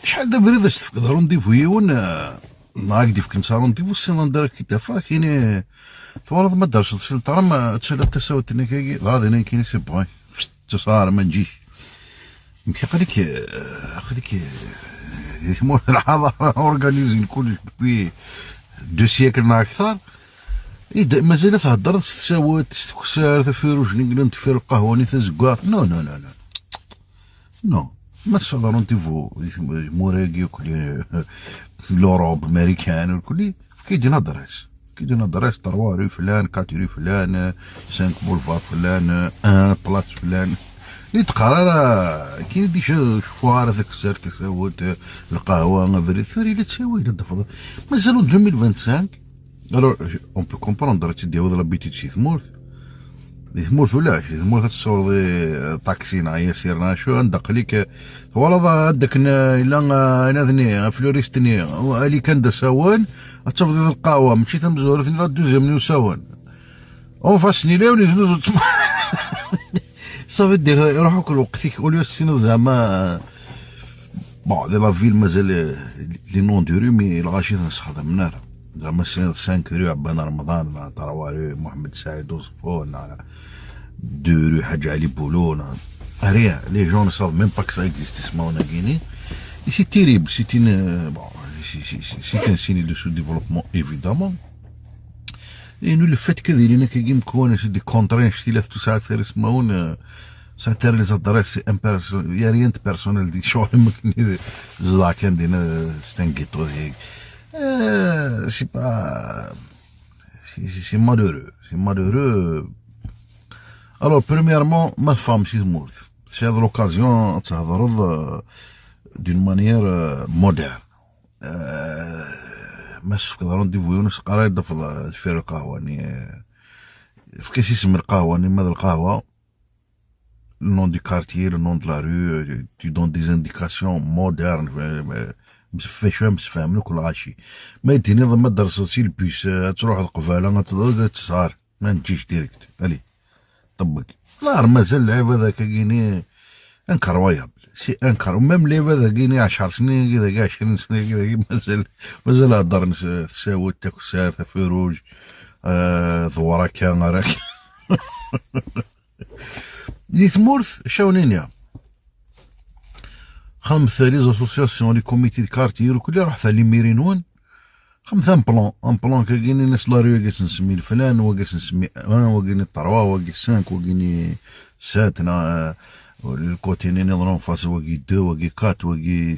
شحال دابا راه تفقد رونديفو يون نهار دي فكن صار رونديفو سي ندير كي تفا كاين ثوالد ما دارش الفلتر ما تشال تساوت كي غادي انا كاين سي بوين تصار ما نجيش يمكن خليك يسموه الحضاره اورغانيزي كل في دو سيكل اكثر مازال تهضر تساوت تكسر تفيروج نقدر تفير القهوه ني تزكاط نو نو نو نو نو ما تصدر رونديفو موراكي وكل لوروب امريكان وكل كيدينا دراس كيدينا دراس ترواري فلان كاتري فلان 5 بولفار فلان ان بلاص فلان يتقرر كاين دي شفوار هذاك السير تساوت القهوه فري ثوري لا تساوي لا تفضل مازالو 2025 الو اون بو كومبروندر تديو لابيتيد شي ثمورت ثمورت ولا شي ثمورت تصور دي طاكسي نعيا سيرنا شو ندق ليك والله هذاك الا ناذني فلوريستني اللي كان دا ساوان تفضل القهوه مشيت تمزورتني لا دوزيام ساوان اون فاسني لا ونزلو صافي دير يروحو كل وقتك اوليو السنة زعما بون دي لا فيل مازال لي نون دو مي الغاشي تنسخدها من نار زعما 5 ريو عبان رمضان 3 ريو محمد سعيد وصفون 2 ريو حاج علي بولون ريان لي جون صاف ميم با كسا اكزيست اسماونا كيني سي تيريبل سي تين بون سي ان سيني دو سو ديفلوبمون ايفيدامون انو لو فات كذا كي مكونه دي كونترين شتيلات تو ساعات يسمعون ساتير لي زادريس سي ان بيرسون يا ريان بيرسونيل دي شغل مكني زدا كان دينا ستانكيتو هيك سي با سي مالورو الوغ بريميرمون ما فهمتش مورث سي هاد لوكازيون تهضروا دون مانيير مودير ماش فكر رونديفو يونس قراي ضفل فير القهوه ني فكاش اسم القهوه ني ماذا القهوه النون دي كارتيي لو نون دو لا رو تي دون دي انديكاسيون مودرن مش فاهم كل غاشي ما يديني ما درسوسي البيس تروح القفاله تسهر ما نجيش ديريكت الي طبق لا مازال اللعيب هذاك كايني انكرويابل سي انكر ومام لي هذا كايني 10 سنين كذا 20 سنه كذا مازال هضر تساوت تكسار تفيروج ضوارا كان راك دي ثمورث شاونينيا خمسة لي زاسوسياسيون لي كوميتي دي كارتير وكل رحت لي ميرينون خمسة ان بلان كاينين ناس لاريو كاس نسمي الفلان وكاس نسمي وكاين 3 وكاين 5 وكاين 7 الكوتينين يضرون فاس وكي 2 وكي 4 وكي